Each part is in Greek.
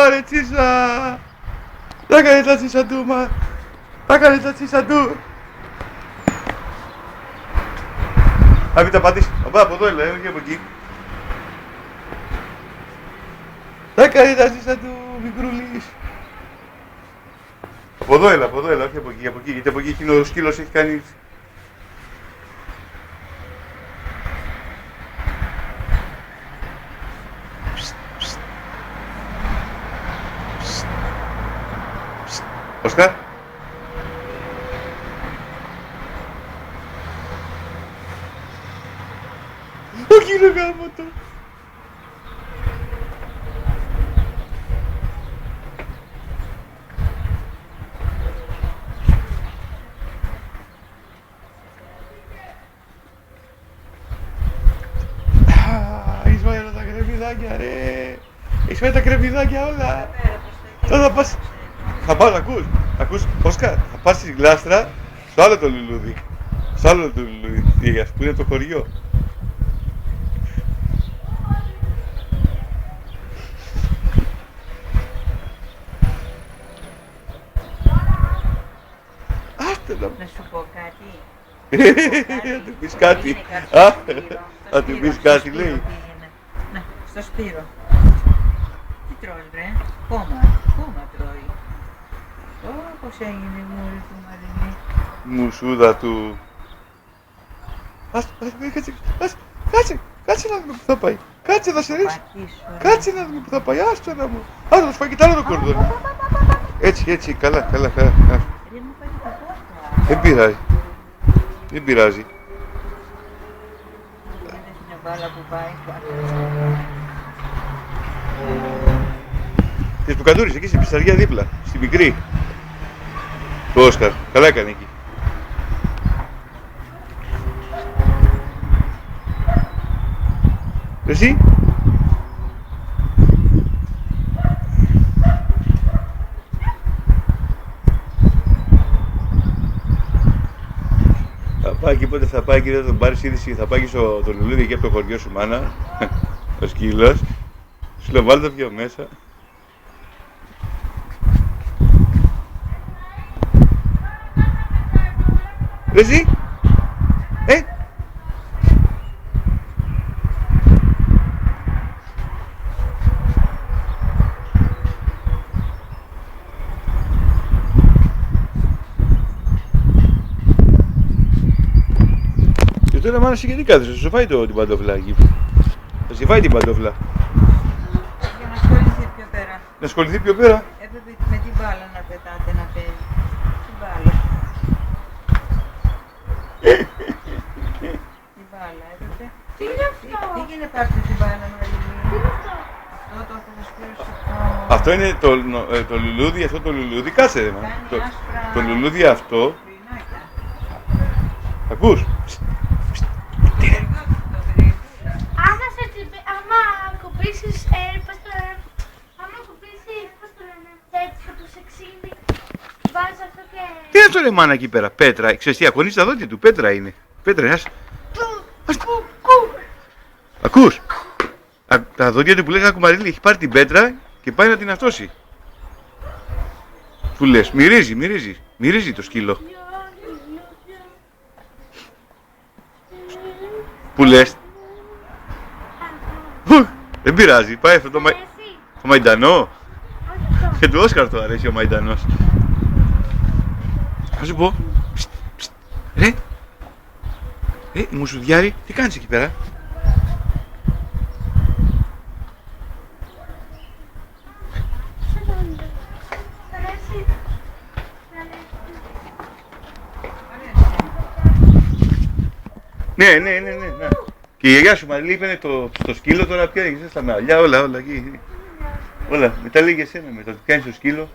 Ρε Τσίσα! Τα έκανε τα Τσίσα του, μα! Τα έκανε τα Τσίσα του! Α, μην τα πατήσεις. Από εδώ έλα, όχι από εκεί. Τα έκανε τα Τσίσα του, μικρούλης. Από εδώ έλα, όχι από εκεί, γιατί από εκεί εκείνο ο σκύλος έχει κάνει... Όσκαρ. Όχι είναι γάμο το. Έχεις βάλει όλα τα κρεμμυδάκια ρε. Έχεις βάλει τα κρεμμυδάκια όλα. Τώρα θα πας... Θα πάω, ακούς, Όσκαρ, θα πας στη Γλάστρα, στο άλλο το λουλούδι. Στο άλλο το λουλούδι, που είναι το χωριό. Άστε να... Να σου πω κάτι. Θα του πεις κάτι. Θα του πεις κάτι, λέει. Να, στο Σπύρο. Τι τρως βρε, κόμμα τρώει. Πώς έγινε η μούρη του Μαρινή. Μουσούδα του. Κάτσε να δούμε που θα πάει. Κάτσε να σε ρίξει. Κάτσε να δούμε που θα πάει. Άστο να μου. Άστο να σου πάει και το άλλο το κορδόνι. Έτσι, καλά. Δεν πειράζει. Δεν πειράζει. Μια μπάλα που πάει. Της Πουκαντούρης, εκεί στην πισταριά δίπλα, στη μικρή. Το Όσκαρ, καλά έκανε εκεί. Εσύ. Θα πάει και πότε θα πάει και δεν τον πάρεις είδηση, θα πάει και στο το λουλούδι εκεί από το χωριό σου μάνα. Ο σκύλος. Σου λέω βάλτε το πιο μέσα. Εσύ! Και τώρα μάνα εσύ γιατί κάθεσαι, θα σου φάει την παντόφλα. Θα σου φάει την παντόφλα. Για να ασχοληθεί πιο πέρα. Να ασχοληθεί πιο πέρα. Έπρεπε με την μπάλα να πετάτε να παίζει. Την μπάλα. Την μπάλα έπρεπε. Τι είναι αυτό? Πήγαινε πάρτε την μπάλα Μαρινή. Τι είναι αυτό? Αυτό το θα σας πλήρωσω. Αυτό είναι το λουλούδι, αυτό το λουλούδι, κάτσε ρε μα. Το λουλούδι αυτό, ακούς. Άμα σε τσιμπήσει, άμα κοπήσεις, πώς το λένε, άμα κοπήσεις, πώς το λένε, τέτοιο το σεξίνι, βάζεις αυτό και... Τι είναι αυτό ρε μάνα εκεί πέρα, πέτρα, ξέρεις τι, ακονίζει τα δόντια του, πέτρα είναι. Πέτρα, ας. Ακούς. Τα δόντια του που λέγανε κουμαρίλι, έχει πάρει την πέτρα και πάει να την αυτώσει. Που λες, μυρίζει το σκύλο. Που λες. Δεν πειράζει, πάει αυτό το μαϊντανό. Και του Όσκαρ του αρέσει ο μαϊντανός. Θα σου πω. Ρε, μουσουδιάρη, τι κάνεις εκεί πέρα? Ναι. Και η γιαγιά σου Μαριλή είπε στο σκύλο τώρα πια, έχεις στα μαλλιά, όλα εκεί. Όλα, μετά λέγει εσένα, μετά το κάνεις στο σκύλο.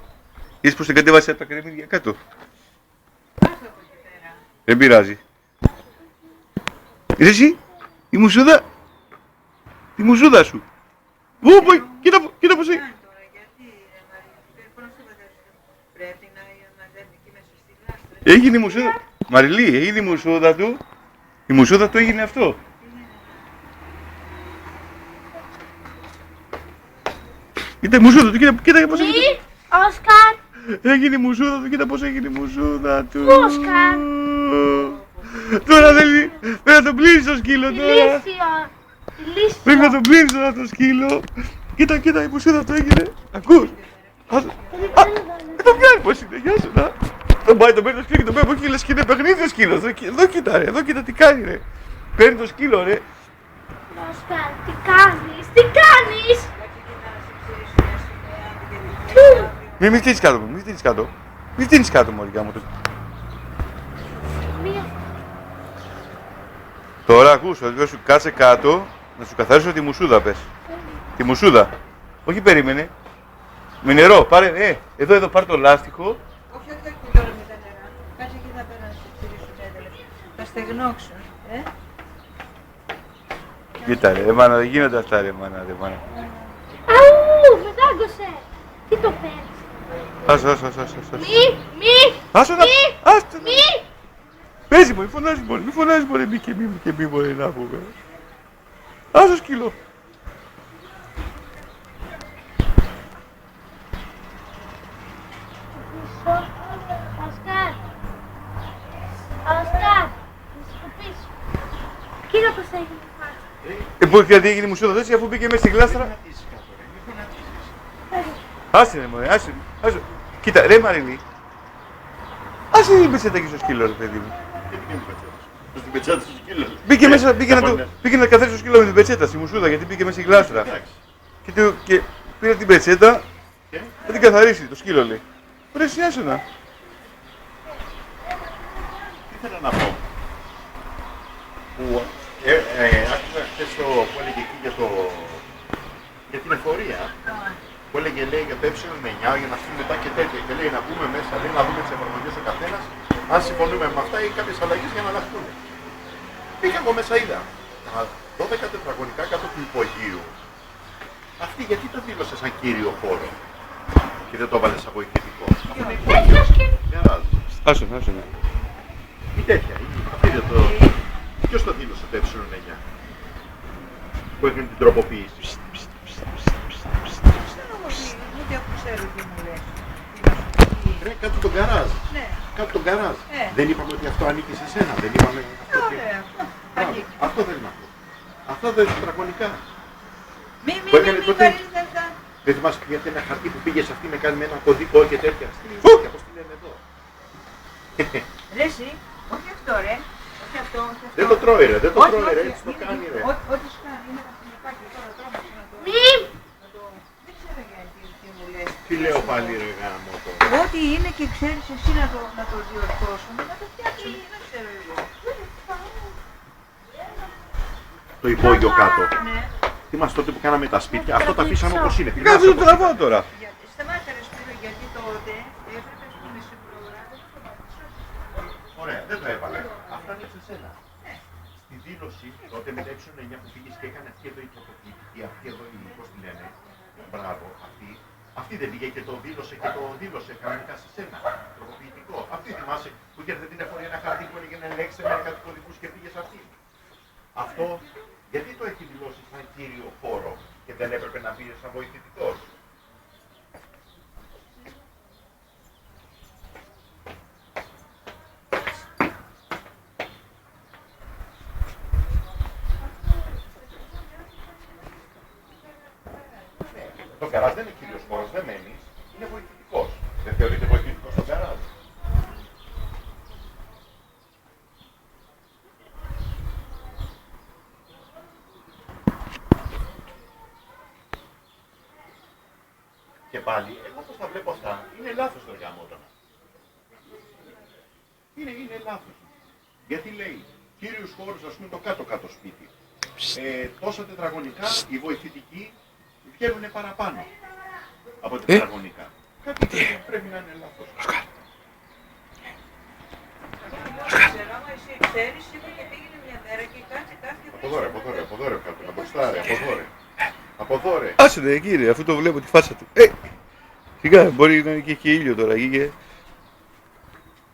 Είδες πως την κατέβασε από τα κρεμμύδια κάτω. Δεν πειράζει. Είδες εσύ, η μουσούδα σου. Κοίτα πως έχει. Έγινε η μουσούδα. Μαριλή, έγινε η μουσούδα του. Η μουσούδα του έγινε αυτό. Κοίτα η μουσούδα του, κοίτα πώς έγινε. Μη, Όσκαρ. Έγινε η μουσούδα του, κοίτα πώς έγινε η μουσούδα του. Όσκαρ. Τώρα θέλει, πρέπει να τον πλύνεις το σκύλο τώρα. Ηλίσιο. Πρέπει να τον πλύνεις τώρα το σκύλο. Κοίτα η μουσούδα του έγινε. Ακούς. Το πιάνει πώς είναι, γεια σου να. Τον πάει, τον παίρνει το σκύλο και τον παίρνει από εκεί, λες και είναι παιχνίδι ο σκύλος. Εδώ κοίτα ρε, εδώ κοίτα τι κάνει ρε. Παίρνει το σκύλο ρε. Όσκαρ, τι κάνεις, τι κάνεις. Μη φτύνεις κάτω μου, μη φτύνεις κάτω. Μη φτύνεις κάτω μωρικά μου. Μία. Τώρα ακούς, ότι σου κάτσε κάτω να σου καθαρίσω τη μουσούδα πες. Τη μουσούδα. Όχι περίμενε. Με νερό, πάρε, εδώ πάρε το λάστιχο. Όχι εκεί τώρα με τα νερά. Κάτσε εκεί θα πέρα να σε ψηρίσουν τα έντελες. Θα στεγνώξουν, Κοίτα ρε, μάνα, δεν γίνονται αυτά ρε μάνα, ρε μάνα. Αου, με δάγκωσε. Τι το παίρνεις. Άσο. Μη. Άσο να... Άστο να... Μη. Παίζει μωρέ, μη φωνάζει μωρέ, μη και μη μωρέ να πούμε. Άσο σκύλο. Όσκαρ. Όσκαρ. Να σκουπίσω. Κοίτα πώς έγινε. Πώς γιατί έγινε η μουσούδα δόση αφού μπήκε μέσα στη γλάστρα. Άσε ρε μωρέ, άσε. Κοίτα, ρε Μαριλή. Άσε την πετσέτα εκεί στο σκύλο ρε παιδί μου. Στην πετσέτα του σκύλου. Μπήκε μέσα, πήγε να καθαρίσει το σκύλο με την πετσέτα στη μουσούδα γιατί μπήκε μέσα στη γλάστρα. Και πήρε την πετσέτα να την καθαρίσει το σκύλο λέει. Ρε σιάσου να. Τι ήθελα να πω. Που άκουγα χθες το που έλεγε εκεί για την εφορία. Που έλεγε λέει για το ε9 για να στείλουμε τα και τέτοια. Και λέει να μπούμε μέσα, λέει να δούμε τις εφαρμογές ο καθένας. Αν συμφωνούμε με αυτά ή κάποιες αλλαγές για να αλλάχτούν. Πήγα εγώ μέσα είδα. Τα 12 τετραγωνικά κάτω του υπογείου. Αυτή γιατί το δήλωσε σαν κύριο χώρο. Και δεν το έβαλε σαν βοηθητικό. Αυτό είναι υπόγειο. Γκαράζ. Άσο. Ή τέτοια. Αυτή δεν το... Ποιος το δήλωσε το ε9. Που έκανε την τροποποίηση. Ούτε aku ξέρω τι μου λες. Ρε, κάτω τον γκαράζ. Ναι. Κάτω τον γκαράζ. Ναι. Δεν είπαμε ότι αυτό ανήκει σε σένα. Δεν είπαμε αυτό. Ωραία. Μπράβο. Αυτό δεν είναι αυτό. Αυτά δεν είναι τετραγωνικά. Μη Που έκανε τότε- βαρύνεις αυτά. Δεν θυμάσαι γιατί ένα χαρτί που πήγε σε αυτή με κάνει με ένα κωδικό και τέτοια. Και πώς τη λένε εδώ. Ρε εσύ, όχι αυτό ρε. Όχι αυτό. Δεν το τρώει ρε, δεν το Όχι, τρώει ρε, όχι, έτσι το μην- κάνει ρε. Ό,τι σου κάνει είναι τα φινικάκια τώρα τρώμαξε να το... Μη. Δεν ξέρω γιατί τι μου λες. Τι λέω πάλι ρε γάμο το. Ό,τι είναι και ξέρεις εσύ να το διορθώσουμε, να το φτιάξουμε, δεν ξέρω εγώ. Το υπόγειο κάτω. Ναι. Θυμάσαι τότε που κάναμε τα σπίτια, αυτό το αφήσαμε όπως είναι. Κάτσε Θυμάσαι το όπως τραβάω τώρα. Σταμάτα ρε Σπύρο, γιατί τότε έπρεπε στο μεσοπρόγραμμα. Ωραία, δεν το έβαλε. Αυτά είναι σε σένα. Στη δήλωση τότε με τα ε9 που πήγες και έκανε αυτή εδώ η τροποποιητική, αυτή εδώ η, πώς τη λένε, μπράβο, αυτή δεν πήγε και το δήλωσε κανονικά σε σένα, τροποποιητικό. Αυτή θυμάσαι που είχε την εφορία ένα χαρτί που έλεγε να ελέγξει με κάτι κωδικούς και πήγε σε αυτή. Αυτό γιατί το έχει δηλώσει σαν κύριο χώρο και δεν έπρεπε να πήγε σαν βοηθητικός. Το γκαράζ δεν είναι κύριος χώρος, δεν μένεις, είναι βοηθητικός. Δεν θεωρείται βοηθητικός το γκαράζ. Και πάλι, εγώ πώς τα βλέπω αυτά, είναι λάθος το γαμότονα. Είναι λάθος. Γιατί λέει, κύριους χώρους, ας πούμε το κάτω-κάτω σπίτι. Τόσα τετραγωνικά, οι βοηθητικοί βγαίνουν παραπάνω από τετραγωνικά. Κάτι πρέπει να είναι λάθος. Ξέρω, άμα εσύ ξέρεις, είπε και πήγαινε μια μέρα και κάτσε κάποια Από δω ρε κάτω, να μπροστά ρε, από δω ρε. Άσε ρε κύριε, αφού το βλέπω τη φάτσα του. Σιγά, μπορεί να είναι και έχει ήλιο τώρα.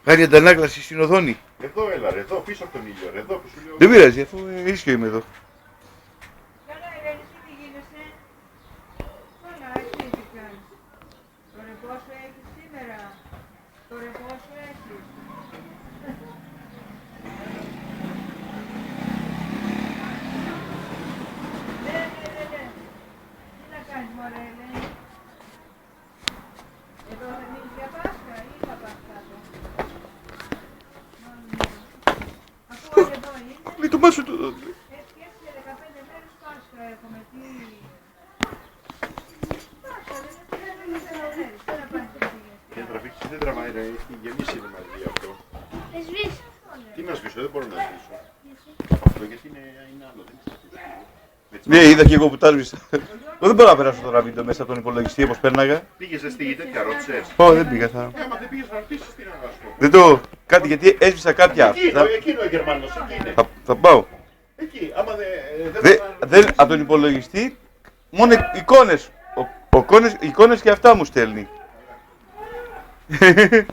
Κάνει αντανάκλαση στην οθόνη. Εδώ έλα ρε, εδώ πίσω από τον ήλιο ρε, εδώ που σου λέω. Δεν πειράζει, αφού ίσιο είμαι εδώ. Καλά, Irene, εσύ τι γίνεσαι. Καλά, εσύ τι Μα σου το δόντρι. Έτσι και 15 μέρες πάσχα έχουμε. Τι... Η τραβήξη δεν τραβάει, έχει γεμίσει είναι μαζί αυτό. Σβήσει. Τι να σβήσω, δεν μπορώ να σβήσω. Αυτό γιατί είναι άλλο, δεν είναι σταθερό. Ναι, είδα και εγώ που τα έσβησα. Δεν μπορώ να περάσω τώρα βίντεο μέσα από τον υπολογιστή όπως πέρναγα. Πήγες στη τέτοια, ρώτησες. Ω, δεν πήγα. Θα... Άμα δεν πήγες να ρωτήσεις, τι να σου πω. Δεν το. Κάτι γιατί έσβησα κάποια. Εκεί είναι ο Γερμανός, εκεί είναι. Θα πάω. Εκεί, άμα δεν... Δεν, από τον υπολογιστή, μόνο εικόνες. Εικόνες και αυτά μου στέλνει. Βρέξτε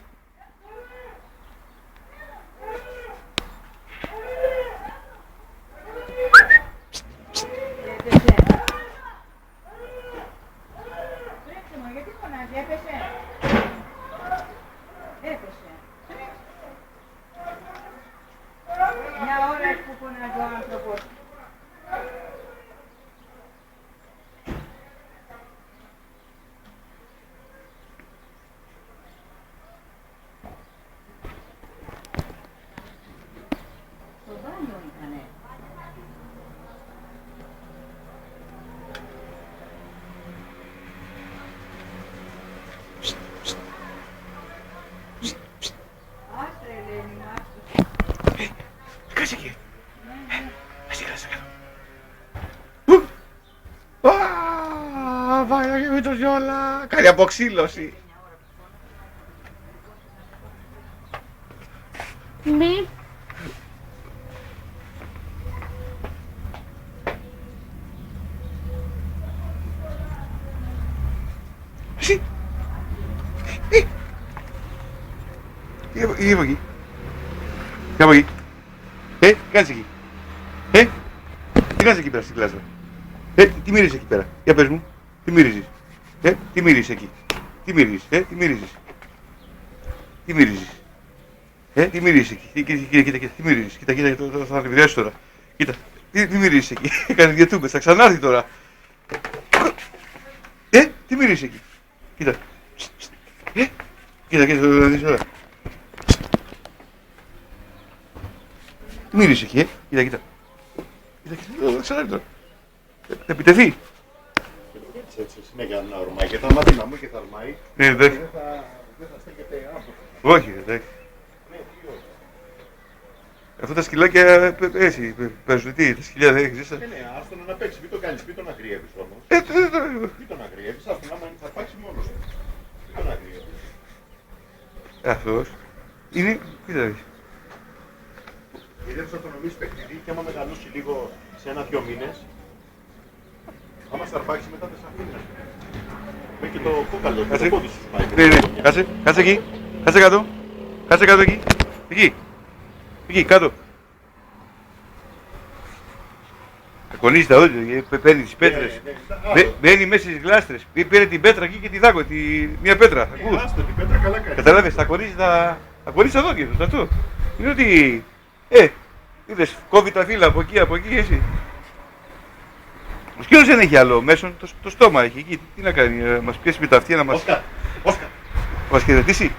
μου, γιατί φωνάζει, έπεσε. Έπεσε. Μια ώρα που φωνάζει ο άνθρωπος. Στο μπάνιο ήτανε. Άστρε, Ελένη μου, άστρε. Κάτσε εκεί. Κάτσε κάτω. Βάγια και με το ζιόλα. Κάνει αποξύλωση. Μη. Εσύ. Ή από εκεί. Και από εκεί. Κάτσε εκεί. Τι κάνεις εκεί πέρα στην κλάσσα. Τι μυρίζεις εκεί πέρα. Για πες μου. Τι μυρίζεις. Τι μυρίζεις εκεί. Τι μυρίζεις. Τι μυρίζεις. Τι μυρίζεις. Τι μυρίζεις εκεί. Κοίτα. Τι μυρίζεις. Κοίτα. Θα ανεβιδιάσεις τώρα. Κοίτα. Τι μυρίζεις εκεί. Έκανε διατούμπες. Θα ξανάρθει τώρα. Τι μυρίζεις εκεί. Κοίτα. Κοίτα. Θα δεις τώρα. Τι μυρίζεις εκεί. Κοίτα. Θα ξανάρθει τώρα. Θα επιτεθεί. Έτσι, συνέχεια να ορμάει και θα μάθει να μου και θα ορμάει. Ναι, εντάξει. Δεν θα στέκεται άνθρωπος. Όχι, εντάξει. Αυτά τα σκυλάκια έτσι παίζουν. Τι, τα σκυλιά δεν έχεις ζήσει. Ναι, άστον να παίξει, μην το κάνεις, μην τον αγριεύεις όμως. Μην τον αγριεύεις, άστον άμα θα πάξει μόνος του. Μην τον αγριεύεις. Αυτός είναι, κοίτα δεις. Γιατί δεν θα το νομίσεις παιχνίδι και άμα μεγαλώσει λίγο σε 1-2 μήνες, άμα σταρπάξει μετά δεν σε αφήνει. Με και το κόκαλο, και το πόδι σου πάει. Ναι, κάτσε εκεί. Κάτσε κάτω. Κάτσε κάτω εκεί. Εκεί, κάτω. Ακονίζει τα όδια, παίρνει τις πέτρες. Μπαίνει μέσα στις γλάστρες. Πήρε την πέτρα εκεί και τη δάκο, μια πέτρα. Ακούς. Άστο, την πέτρα καλά κάνει. Καταλάβες, τα ακονίζει τα δόντια τους, αυτό. Είναι ότι, είδες, κόβει τα φύλλα από εκεί, εσύ. Ο σκύλος δεν έχει άλλο μέσον, το στόμα έχει εκεί. Τι να κάνει, να μας πιέσει με τα αυτιά να μας χαιρετήσει.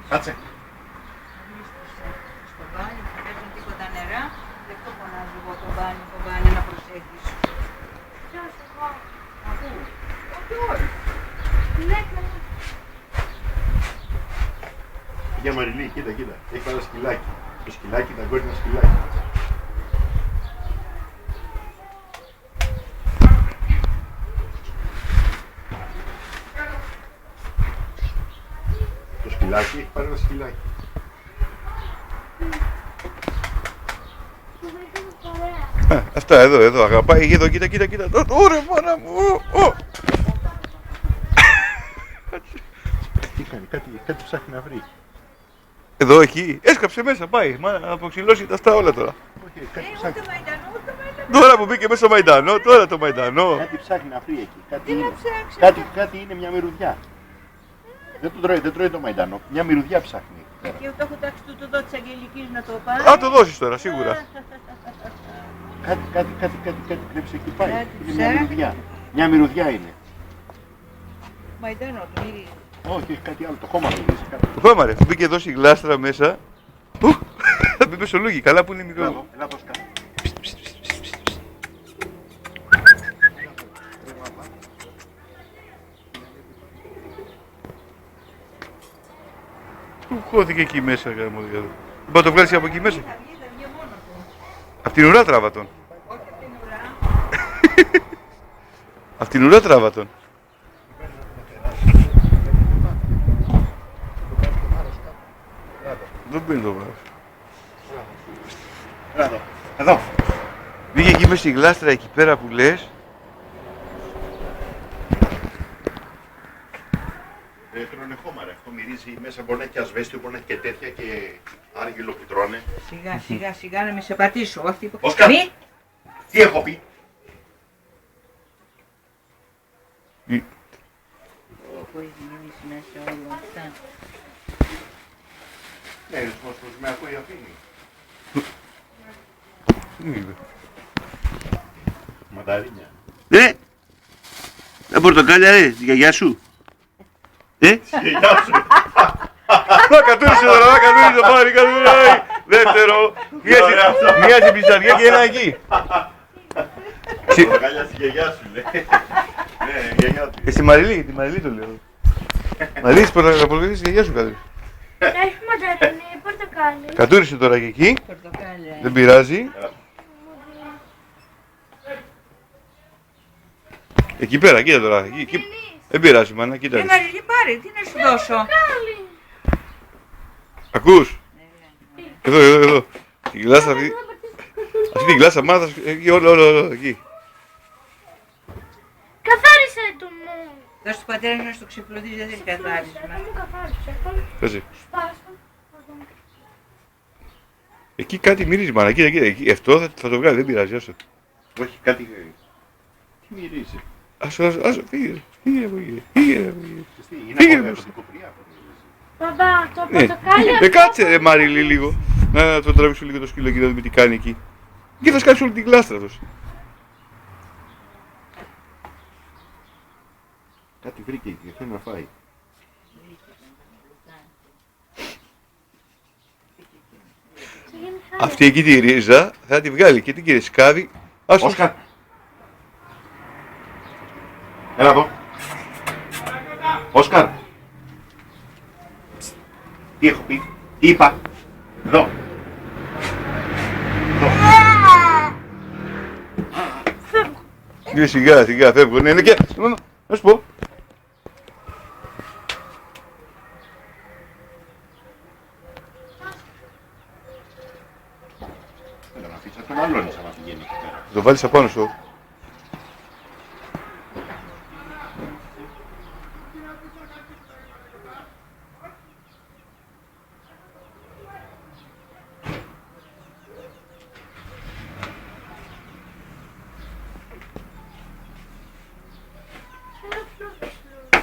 Κάτσε. Στο μπάνιο που παίζουν τίποτα νερά, δεν το φωνάζω εγώ το μπάνιο να προσέχεις. Ποιος εγώ. Αφού, όχι όλοι. Ναι, καλά. Για Μαριλή, κοίτα. Έχει πάρει ένα σκυλάκι. Το σκυλάκι, τα κόρη ένα σκυλάκι. Το σκυλάκι έχει πάρει ένα σκυλάκι. Του βρήκαμε παρέα. Αυτά εδώ, αγαπάει, εδώ, κοίτα. Ωραία, μάνα μου. Τι κάνει, κάτι ψάχνει να βρει. Εδώ, εκεί, έσκαψε μέσα, πάει. Μα να αποξυλώσει τα αυτά όλα τώρα. Όχι, κάτι Ούτε ψάχνει. Μαϊντανό, ούτε Μαϊντανό. Τώρα που μπήκε μέσα ο Μαϊντανό, τώρα το Μαϊντανό. Κάτι ψάχνει να βρει εκεί. Κάτι Τι να είναι. ψάξει. Κάτι είναι μια μυρουδιά. Δεν τρώει το μαϊντανό. Μια μυρουδιά ψάχνει. Και το έχω τάξει του το δω της Αγγελικής να το πάρει. Α, το δώσεις τώρα, σίγουρα. Κάτι κρύψε εκεί πάει. Κάτι Είναι μια ψάχνει. μυρουδιά. Μια μυρουδιά είναι. Μαϊντανό, το μυρίζει. Όχι, έχει κάτι άλλο. Το χώμα του μυρίζει κάτι. Το χώμα ρε, αφού μπήκε εδώ στη γλάστρα μέσα. Θα μπει μεσολούγι, καλά που είναι μικρό. Έλα, δώσ' κάτι. Του χώθηκε εκεί μέσα, γάμο δηλαδή. Μπορεί να το βγάλεις από εκεί μέσα. Θα βγει μόνο του. Απ' την ουρά τράβα τον. Όχι από την ουρά. Απ' την ουρά τράβα τον. Δεν μπαίνει το βάρος. Έλα εδώ. Εδώ. Βγήκε εκεί μέσα στη γλάστρα εκεί πέρα που λες. Τρώνε χώμα ρε. Αυτό μυρίζει μέσα. Μπορεί να έχει και ασβέστιο, μπορεί να έχει και τέτοια και άργυλο που τρώνε. Σιγά, σιγά, σιγά να με σε πατήσω. Όχι, Όσκαρ. μη. Τι έχω πει. Όπου έχει γεμίσει μέσα όλα αυτά. Ναι, πως με ακούει αφήνει. Μανταρίνια. Τα πορτοκάλια ρε, τη γιαγιά σου. Γεια σου. Να κατούρισε τώρα, να κατούρισε το πάρει, κατουράει. Δεύτερο, μία στην πιτσαριά και ένα εκεί. Πορτοκάλια στη γιαγιά σου λέει. Ναι, γιαγιά του. Και στη Μαριλή, τη Μαριλή το λέω. Μαριλή, πορτοκάλια στη γιαγιά σου κατούρισε. Έχει μανταρίνι, πορτοκάλι. Κατούρισε τώρα και εκεί, Πορτοκάλια. δεν πειράζει. Εκεί πέρα, κοίτα τώρα. Εκεί. Δεν πειράζει, μάνα, κοίτα. Μαριλή, πάρε, τι να σου δώσω. Ακούς. Εδώ. Την γλάσσα αυτή. Αυτή την γλάσσα μάνα, εκεί, όλο, εκεί. Καθάρισε του μου. Δώσ' του πατέρα να στο ξεπλωτήσει, δεν θέλει καθάρισμα. Δεν μου καθάρισε. Κάτσε. Σπάσω. Εκεί κάτι μυρίζει, μάνα, κοίτα, εκεί. Αυτό θα το βγάλει, δεν πειράζει, άσο. Όχι, κάτι. Τι μυρίζει. Άσο, φύγε από εκεί. Φύγε από εκεί. Είναι από την κοπριά. Μπαμπά, το Ναι. πορτοκάλι. Κάτσε ρε Μαριλή λίγο. Να τον τραβήξω λίγο το σκύλο εκεί να δούμε τι κάνει εκεί. Και θα σκάψει όλη την γλάστρα του. Κάτι βρήκε εκεί, θέλει να φάει. Αυτή εκεί τη ρίζα θα τη βγάλει και την κύριε σκάβει. Άσο. Όσκαρ. Έλα εδώ. Όσκαρ. Τι έχω πει. Τι είπα. Εδώ. Σιγά, φεύγω. Ναι, και. Να σου πω. Θέλω να αφήσω τον άλλον σαν να πηγαίνει εκεί πέρα. Το βάλεις απάνω σου.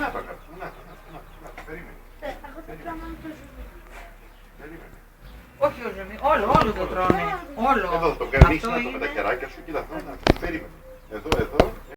Να το κάνω. Περίμενε. Όχι ο ζωμί, όλο το τρώνε. Όλο. Εδώ το κάνεις Αυτό με είναι. τα χεράκια σου, κοίτα αυτό. Περίμενε. Εδώ.